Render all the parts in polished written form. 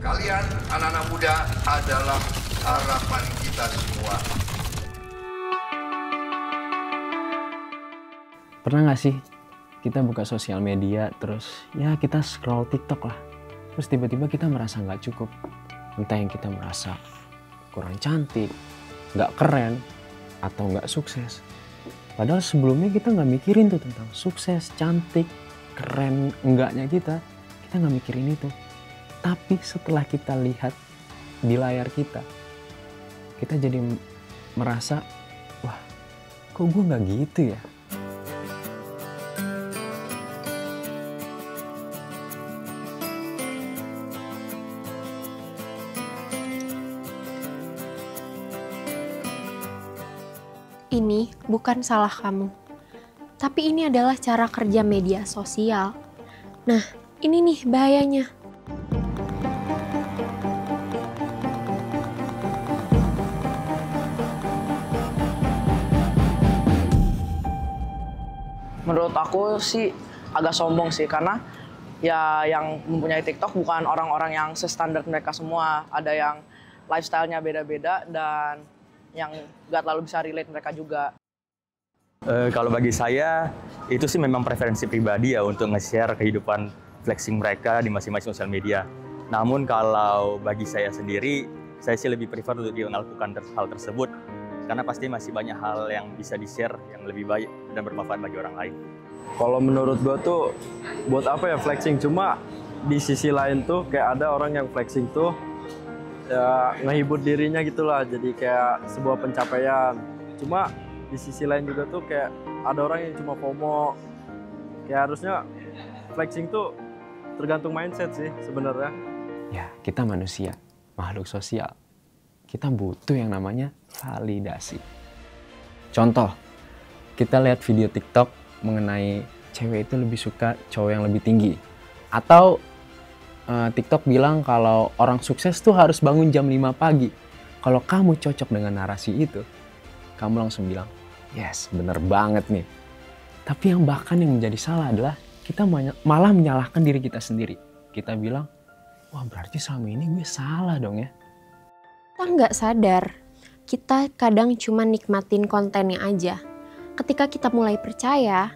Kalian, anak-anak muda, adalah harapan kita semua. Pernah nggak sih kita buka sosial media, terus ya kita scroll TikTok lah, terus tiba-tiba kita merasa nggak cukup. Entah yang kita merasa kurang cantik, nggak keren, atau nggak sukses. Padahal sebelumnya kita nggak mikirin tuh tentang sukses, cantik, keren, enggaknya kita nggak mikirin itu. Tapi setelah kita lihat di layar kita jadi merasa, wah kok gue nggak gitu ya? Ini bukan salah kamu, tapi ini adalah cara kerja media sosial. Nah, ini nih bahayanya. Menurut aku sih agak sombong sih, karena ya yang mempunyai TikTok bukan orang-orang yang sestandar mereka semua. Ada yang lifestyle-nya beda-beda dan yang nggak terlalu bisa relate mereka juga. Kalau bagi saya, itu sih memang preferensi pribadi ya untuk nge-share kehidupan flexing mereka di masing-masing sosial media. Namun kalau bagi saya sendiri, saya sih lebih prefer untuk dia melakukan hal tersebut. Karena pasti masih banyak hal yang bisa di-share yang lebih baik dan bermanfaat bagi orang lain. Kalau menurut gue tuh, buat apa ya flexing? Cuma di sisi lain tuh kayak ada orang yang flexing tuh ya ngehibur dirinya gitulah, jadi kayak sebuah pencapaian. Cuma di sisi lain juga tuh kayak ada orang yang cuma FOMO. Kayak harusnya flexing tuh tergantung mindset sih sebenarnya. Ya, kita manusia, makhluk sosial. Kita butuh yang namanya validasi. Contoh, kita lihat video TikTok mengenai cewek itu lebih suka cowok yang lebih tinggi. Atau TikTok bilang kalau orang sukses tuh harus bangun jam 5 pagi. Kalau kamu cocok dengan narasi itu, kamu langsung bilang, yes, bener banget nih. Tapi yang bahkan yang menjadi salah adalah kita malah menyalahkan diri kita sendiri. Kita bilang, wah berarti selama ini gue salah dong ya. Kita nggak sadar, kita kadang cuma nikmatin kontennya aja. Ketika kita mulai percaya,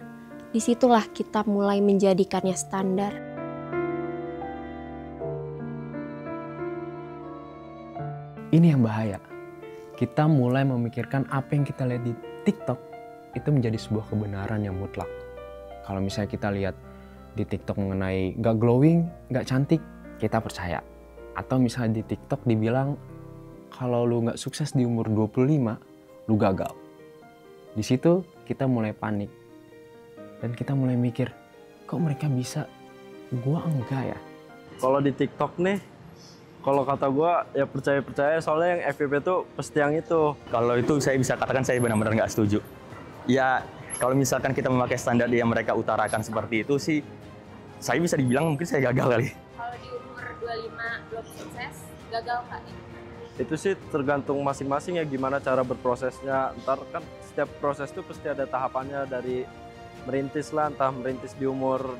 disitulah kita mulai menjadikannya standar. Ini yang bahaya. Kita mulai memikirkan apa yang kita lihat di TikTok itu menjadi sebuah kebenaran yang mutlak. Kalau misalnya kita lihat di TikTok mengenai gak glowing, gak cantik, kita percaya. Atau misalnya di TikTok dibilang kalau lu gak sukses di umur 25, lu gagal. Di situ kita mulai panik. Dan kita mulai mikir, kok mereka bisa, gua enggak ya? Kalau di TikTok nih, kalau kata gue ya percaya-percaya, soalnya yang FYP tuh pasti yang itu. Kalau itu saya bisa katakan saya benar-benar nggak setuju. Ya, kalau misalkan kita memakai standar yang mereka utarakan seperti itu sih, saya bisa dibilang mungkin saya gagal kali. Kalau di umur 25 belum sukses, gagal nggak nih? Itu sih tergantung masing-masing ya gimana cara berprosesnya. Ntar kan setiap proses tuh pasti ada tahapannya, dari merintis lah, entah merintis di umur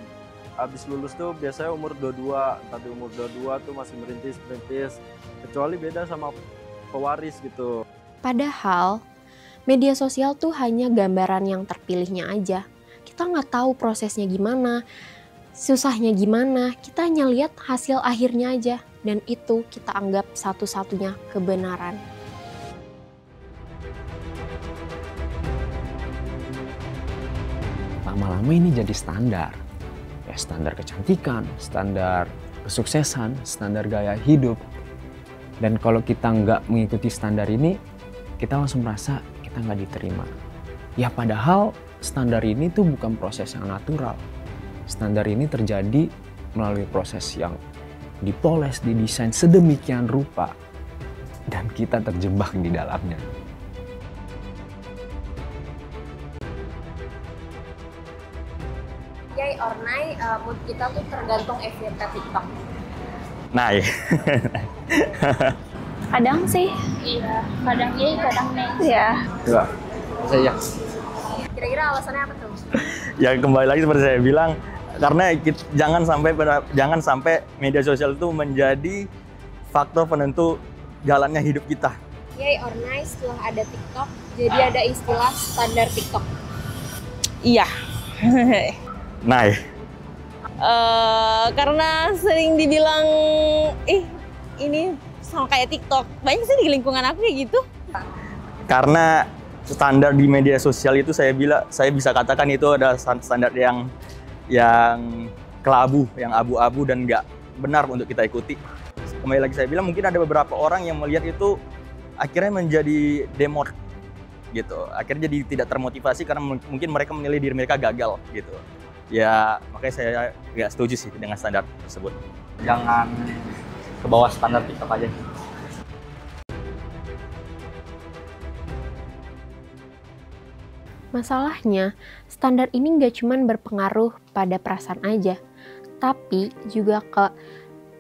habis lulus tuh biasanya umur 22, entah di umur 22 tuh masih merintis, kecuali beda sama pewaris gitu. Padahal media sosial tuh hanya gambaran yang terpilihnya aja. Kita nggak tahu prosesnya gimana, susahnya gimana, kita hanya lihat hasil akhirnya aja. Dan itu kita anggap satu-satunya kebenaran. Lama-lama ini jadi standar. Ya, standar kecantikan, standar kesuksesan, standar gaya hidup. Dan kalau kita nggak mengikuti standar ini, kita langsung merasa kita nggak diterima. Ya padahal standar ini tuh bukan proses yang natural. Standar ini terjadi melalui proses yang dipoles, didesain sedemikian rupa, dan kita terjebak di dalamnya. Yay or nay, mood kita tuh tergantung FYP TikTok. Nah, ya. Kadang sih, iya. Kadang yay, kadang nay. Iya. Enggak, saya. Kira-kira alasannya apa tuh? Ya kembali lagi seperti saya bilang, karena jangan sampai media sosial itu menjadi faktor penentu jalannya hidup kita. Yay or nice, setelah ada TikTok, jadi ada istilah standar TikTok. Iya. Nah, Karena sering dibilang, ini sama kayak TikTok. Banyak sih di lingkungan aku kayak gitu. karena standar di media sosial itu saya bisa katakan itu ada standar yang kelabu, yang abu-abu dan nggak benar untuk kita ikuti. Kembali lagi saya bilang mungkin ada beberapa orang yang melihat itu akhirnya menjadi demot gitu. Akhirnya jadi tidak termotivasi karena mungkin mereka menilai diri mereka gagal gitu. Ya makanya saya nggak setuju sih dengan standar tersebut. Jangan ke bawah standar TikTok aja. Masalahnya, standar ini nggak cuma berpengaruh pada perasaan aja, tapi juga ke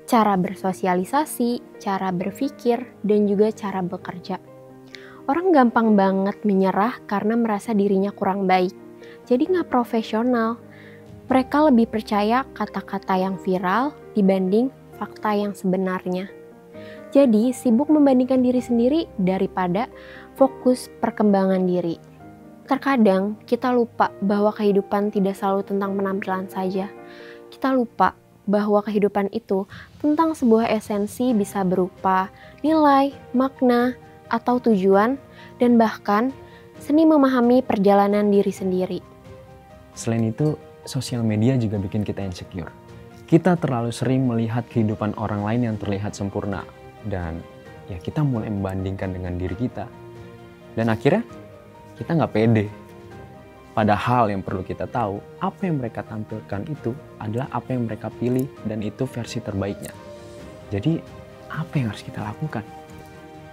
cara bersosialisasi, cara berpikir, dan juga cara bekerja. Orang gampang banget menyerah karena merasa dirinya kurang baik, jadi nggak profesional. Mereka lebih percaya kata-kata yang viral dibanding fakta yang sebenarnya. Jadi, sibuk membandingkan diri sendiri daripada fokus perkembangan diri. Terkadang kita lupa bahwa kehidupan tidak selalu tentang penampilan saja. Kita lupa bahwa kehidupan itu tentang sebuah esensi bisa berupa nilai, makna, atau tujuan, dan bahkan seni memahami perjalanan diri sendiri. Selain itu, sosial media juga bikin kita insecure. Kita terlalu sering melihat kehidupan orang lain yang terlihat sempurna, dan ya kita mulai membandingkan dengan diri kita. Dan akhirnya kita nggak pede. Padahal yang perlu kita tahu, apa yang mereka tampilkan itu adalah apa yang mereka pilih dan itu versi terbaiknya. Jadi, apa yang harus kita lakukan?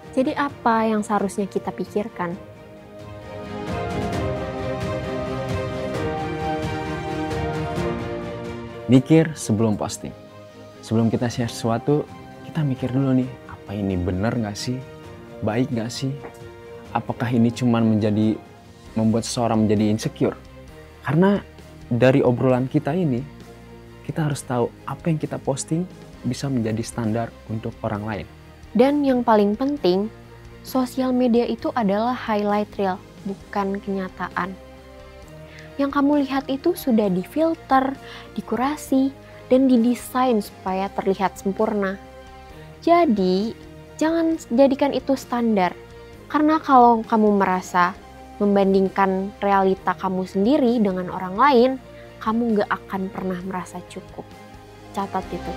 Jadi apa yang seharusnya kita pikirkan? Mikir sebelum posting. Sebelum kita share sesuatu, kita mikir dulu nih, apa ini benar nggak sih? Baik nggak sih? Apakah ini cuma membuat seseorang menjadi insecure? Karena dari obrolan kita ini, kita harus tahu apa yang kita posting bisa menjadi standar untuk orang lain. Dan yang paling penting, sosial media itu adalah highlight reel, bukan kenyataan. Yang kamu lihat itu sudah difilter, dikurasi, dan didesain supaya terlihat sempurna. Jadi, jangan jadikan itu standar. Karena kalau kamu merasa membandingkan realita kamu sendiri dengan orang lain, kamu gak akan pernah merasa cukup. Catat itu.